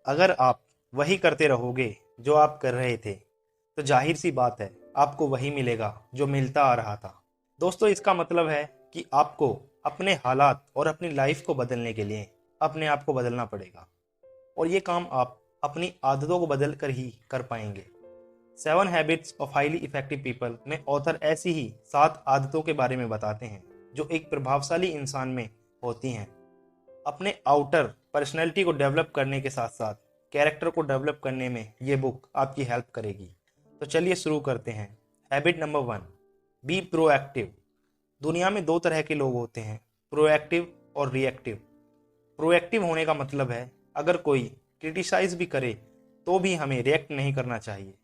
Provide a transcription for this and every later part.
अगर आप वही करते रहोगे जो आप कर रहे थे, तो जाहिर सी बात है आपको वही मिलेगा जो मिलता आ रहा था। दोस्तों, इसका मतलब है कि आपको अपने हालात और अपनी लाइफ को बदलने के लिए अपने आप को बदलना पड़ेगा, और ये काम आप अपनी आदतों को बदल कर ही कर पाएंगे। 7 habits of highly effective people में ऑथर ऐसी ही 7 आदतों के बारे में बताते हैं जो एक प्रभावशाली इंसान में होती हैं। अपने आउटर पर्सनैलिटी को डेवलप करने के साथ साथ कैरेक्टर को डेवलप करने में ये बुक आपकी हेल्प करेगी। तो चलिए शुरू करते हैं। Habit number 1, be proactive. दुनिया में 2 तरह के लोग होते हैं, प्रोएक्टिव और रिएक्टिव। प्रोएक्टिव होने का मतलब है अगर कोई क्रिटिसाइज भी करे तो भी हमें रिएक्ट नहीं करना चाहिए।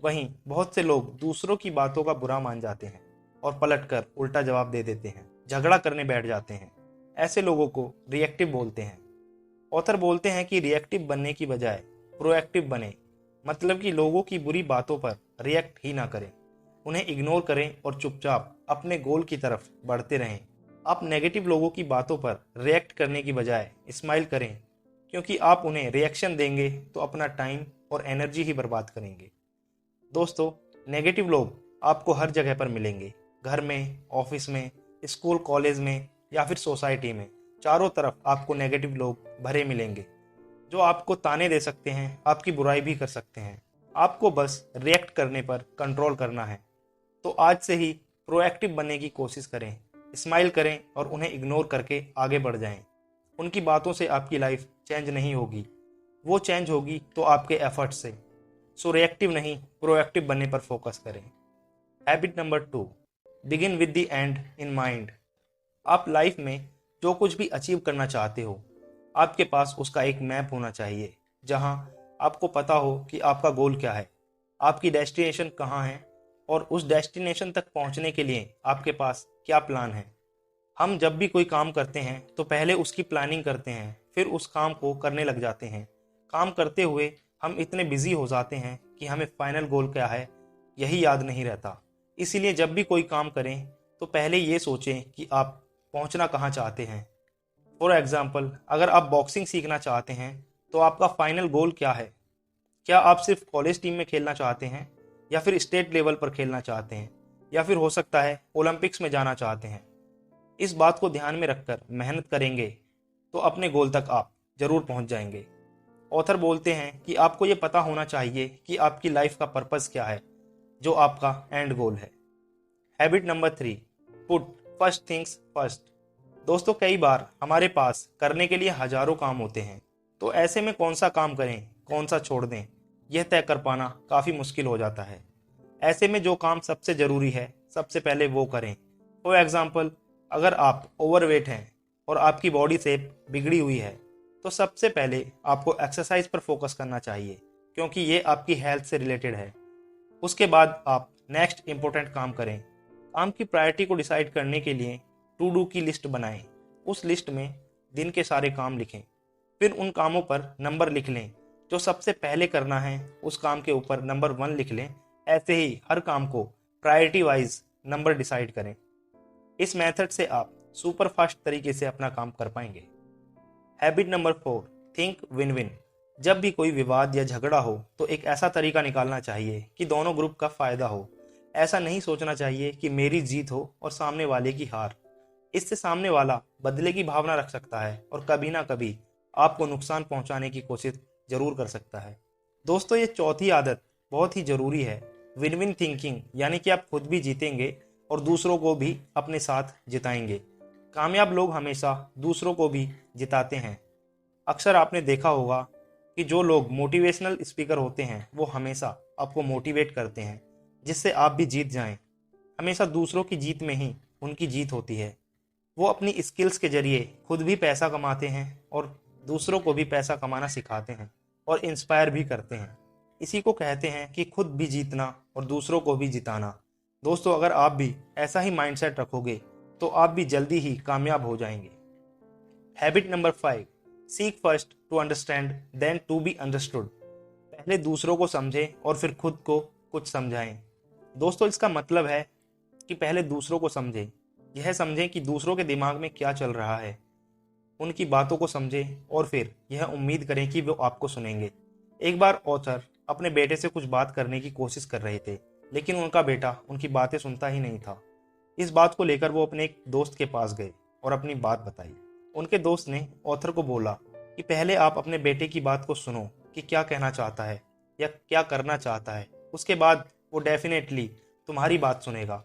वहीं बहुत से लोग दूसरों की बातों का बुरा मान जाते हैं और पलटकर उल्टा जवाब दे देते हैं, झगड़ा करने बैठ जाते हैं। ऐसे लोगों को रिएक्टिव बोलते हैं। ऑथर बोलते हैं कि रिएक्टिव बनने की बजाय प्रोएक्टिव बने, मतलब कि लोगों की बुरी बातों पर रिएक्ट ही ना करें, उन्हें इग्नोर करें और चुपचाप अपने गोल की तरफ बढ़ते रहें। आप नेगेटिव लोगों की बातों पर रिएक्ट करने की बजाय स्माइल करें, क्योंकि आप उन्हें रिएक्शन देंगे तो अपना टाइम और एनर्जी ही बर्बाद करेंगे। दोस्तों, नेगेटिव लोग आपको हर जगह पर मिलेंगे, घर में, ऑफिस में, स्कूल कॉलेज में या फिर सोसाइटी में। चारों तरफ आपको नेगेटिव लोग भरे मिलेंगे जो आपको ताने दे सकते हैं, आपकी बुराई भी कर सकते हैं। आपको बस रिएक्ट करने पर कंट्रोल करना है। तो आज से ही प्रोएक्टिव बनने की कोशिश करें, स्माइल करें और उन्हें इग्नोर करके आगे बढ़ जाएं। उनकी बातों से आपकी लाइफ चेंज नहीं होगी, वो चेंज होगी तो आपके एफर्ट से। सो रिएक्टिव नहीं, प्रोएक्टिव बनने पर फोकस करें। Habit number 2, begin with the and in mind. आप लाइफ में जो कुछ भी अचीव करना चाहते हो, आपके पास उसका एक मैप होना चाहिए, जहां आपको पता हो कि आपका गोल क्या है, आपकी डेस्टिनेशन कहाँ है और उस डेस्टिनेशन तक पहुंचने के लिए आपके पास क्या प्लान है। हम जब भी कोई काम करते हैं तो पहले उसकी प्लानिंग करते हैं, फिर उस काम को करने लग जाते हैं। काम करते हुए हम इतने बिजी हो जाते हैं कि हमें फाइनल गोल क्या है यही याद नहीं रहता। इसीलिए जब भी कोई काम करें तो पहले ये सोचें कि आप पहुंचना कहाँ चाहते हैं। फॉर एग्जाम्पल, अगर आप बॉक्सिंग सीखना चाहते हैं तो आपका फाइनल गोल क्या है? क्या आप सिर्फ कॉलेज टीम में खेलना चाहते हैं, या फिर स्टेट लेवल पर खेलना चाहते हैं, या फिर हो सकता है ओलंपिक्स में जाना चाहते हैं? इस बात को ध्यान में रखकर मेहनत करेंगे तो अपने गोल तक आप जरूर पहुंच जाएंगे। ऑथर बोलते हैं कि आपको ये पता होना चाहिए कि आपकी लाइफ का पर्पस क्या है, जो आपका एंड गोल है। Habit number 3, put first things first. दोस्तों, कई बार हमारे पास करने के लिए हजारों काम होते हैं, तो ऐसे में कौन सा काम करें, कौन सा छोड़ दें, यह तय कर पाना काफ़ी मुश्किल हो जाता है। ऐसे में जो काम सबसे ज़रूरी है, सबसे पहले वो करें। फॉर एग्जाम्पल, अगर आप ओवरवेट हैं और आपकी बॉडी शेप बिगड़ी हुई है, तो सबसे पहले आपको एक्सरसाइज पर फोकस करना चाहिए, क्योंकि ये आपकी हेल्थ से रिलेटेड है। उसके बाद आप नेक्स्ट इम्पोर्टेंट काम करें। काम की प्रायोरिटी को डिसाइड करने के लिए टू डू की लिस्ट बनाएं। उस लिस्ट में दिन के सारे काम लिखें, फिर उन कामों पर नंबर लिख लें। जो सबसे पहले करना है उस काम के ऊपर नंबर 1 लिख लें। ऐसे ही हर काम को प्रायोरिटी वाइज नंबर डिसाइड करें। इस मेथड से आप सुपर फास्ट तरीके से अपना काम कर पाएंगे। Habit number 4, think win win. जब भी कोई विवाद या झगड़ा हो तो एक ऐसा तरीका निकालना चाहिए कि दोनों ग्रुप का फायदा हो। ऐसा नहीं सोचना चाहिए कि मेरी जीत हो और सामने वाले की हार। इससे सामने वाला बदले की भावना रख सकता है और कभी ना कभी आपको नुकसान पहुंचाने की कोशिश जरूर कर सकता है। दोस्तों, ये चौथी आदत बहुत ही जरूरी है, विन विन थिंकिंग, यानी कि आप खुद भी जीतेंगे और दूसरों को भी अपने साथ जिताएंगे। कामयाब लोग हमेशा दूसरों को भी जिताते हैं। अक्सर आपने देखा होगा कि जो लोग मोटिवेशनल स्पीकर होते हैं वो हमेशा आपको मोटिवेट करते हैं, जिससे आप भी जीत जाएं। हमेशा दूसरों की जीत में ही उनकी जीत होती है। वो अपनी स्किल्स के जरिए खुद भी पैसा कमाते हैं और दूसरों को भी पैसा कमाना सिखाते हैं और इंस्पायर भी करते हैं। इसी को कहते हैं कि खुद भी जीतना और दूसरों को भी जिताना। दोस्तों, अगर आप भी ऐसा ही माइंडसेट रखोगे तो आप भी जल्दी ही कामयाब हो जाएंगे। Habit number 5, seek first to understand then to be understood. पहले दूसरों को समझें और फिर खुद को कुछ समझाएं। दोस्तों, इसका मतलब है कि पहले दूसरों को समझें, यह समझें कि दूसरों के दिमाग में क्या चल रहा है, उनकी बातों को समझें और फिर यह उम्मीद करें कि वो आपको सुनेंगे। एक बार ऑथर अपने बेटे से कुछ बात करने की कोशिश कर रहे थे, लेकिन उनका बेटा उनकी बातें सुनता ही नहीं था। इस बात को लेकर वो अपने एक दोस्त के पास गए और अपनी बात बताई। उनके दोस्त ने ऑथर को बोला कि पहले आप अपने बेटे की बात को सुनो कि क्या कहना चाहता है या क्या करना चाहता है, उसके बाद वो डेफिनेटली तुम्हारी बात सुनेगा।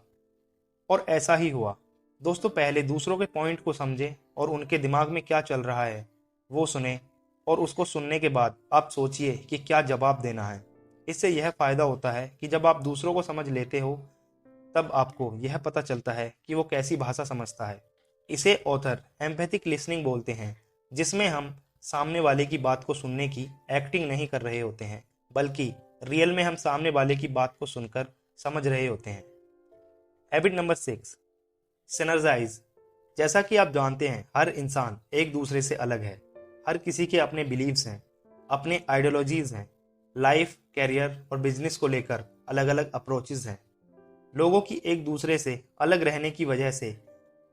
और ऐसा ही हुआ। दोस्तों, पहले दूसरों के पॉइंट को समझें और उनके दिमाग में क्या चल रहा है वो सुने, और उसको सुनने के बाद आप सोचिए कि क्या जवाब देना है। इससे यह फायदा होता है कि जब आप दूसरों को समझ लेते हो तब आपको यह पता चलता है कि वो कैसी भाषा समझता है। इसे ऑथर एम्पैथिक लिसनिंग बोलते हैं, जिसमें हम सामने वाले की बात को सुनने की एक्टिंग नहीं कर रहे होते हैं, बल्कि रियल में हम सामने वाले की बात को सुनकर समझ रहे होते हैं। Habit number 6, synergise. जैसा कि आप जानते हैं, हर इंसान एक दूसरे से अलग है। हर किसी के अपने बिलीव्स हैं, अपने आइडियोलॉजीज हैं, लाइफ, कैरियर और बिजनेस को लेकर अलग अलग अप्रोचेज हैं। लोगों की एक दूसरे से अलग रहने की वजह से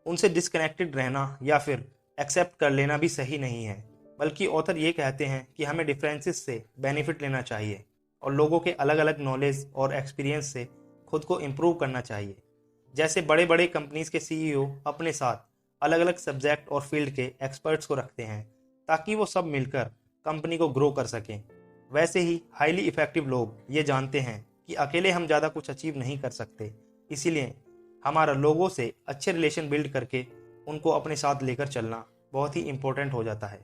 उनसे डिस्कनेक्टेड रहना या फिर एक्सेप्ट कर लेना भी सही नहीं है, बल्कि ऑथर ये कहते हैं कि हमें डिफरेंसेस से बेनिफिट लेना चाहिए और लोगों के अलग अलग नॉलेज और एक्सपीरियंस से खुद को इम्प्रूव करना चाहिए। जैसे बड़े बड़े कंपनीज के सीईओ अपने साथ अलग अलग सब्जेक्ट और फील्ड के एक्सपर्ट्स को रखते हैं ताकि वो सब मिलकर कंपनी को ग्रो कर सकें। वैसे ही हाईली इफेक्टिव लोग ये जानते हैं कि अकेले हम ज़्यादा कुछ अचीव नहीं कर सकते, इसीलिए हमारा लोगों से अच्छे रिलेशन बिल्ड करके उनको अपने साथ लेकर चलना बहुत ही इम्पोर्टेंट हो जाता है।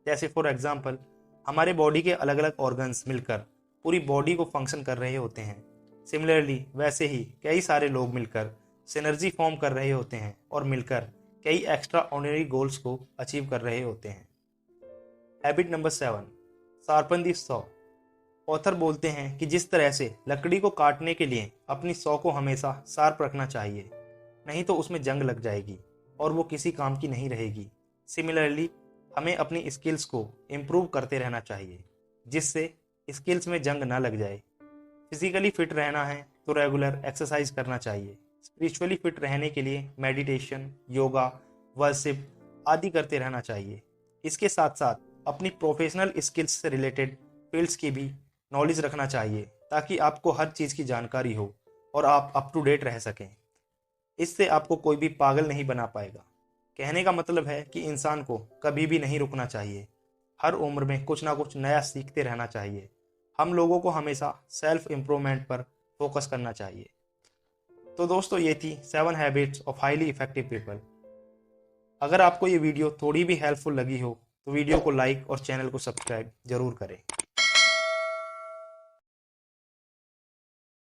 जैसे फॉर एग्जांपल, हमारे बॉडी के अलग अलग ऑर्गन्स मिलकर पूरी बॉडी को फंक्शन कर रहे होते हैं। सिमिलरली वैसे ही कई सारे लोग मिलकर सिनर्जी फॉर्म कर रहे होते हैं और मिलकर कई एक्स्ट्रा ऑर्डिनरी गोल्स को अचीव कर रहे होते हैं। हैबिट नंबर 7, शार्पन दी सॉ। ऑथर बोलते हैं कि जिस तरह से लकड़ी को काटने के लिए अपनी सॉ को हमेशा शार्प रखना चाहिए, नहीं तो उसमें जंग लग जाएगी और वो किसी काम की नहीं रहेगी। सिमिलरली हमें अपनी स्किल्स को इम्प्रूव करते रहना चाहिए, जिससे स्किल्स में जंग ना लग जाए। फिजिकली फिट रहना है तो रेगुलर एक्सरसाइज करना चाहिए। स्पिरिचुअली फिट रहने के लिए मेडिटेशन, योगा, वर्शिप आदि करते रहना चाहिए। इसके साथ साथ अपनी प्रोफेशनल स्किल्स से रिलेटेड फील्ड्स की भी नॉलेज रखना चाहिए ताकि आपको हर चीज़ की जानकारी हो और आप अप टू डेट रह सकें। इससे आपको कोई भी पागल नहीं बना पाएगा। कहने का मतलब है कि इंसान को कभी भी नहीं रुकना चाहिए। हर उम्र में कुछ ना कुछ नया सीखते रहना चाहिए। हम लोगों को हमेशा सेल्फ इम्प्रूवमेंट पर फोकस करना चाहिए। तो दोस्तों, ये थी 7 habits of highly effective people. अगर आपको ये वीडियो थोड़ी भी हेल्पफुल लगी हो तो वीडियो को लाइक और चैनल को सब्सक्राइब जरूर करें।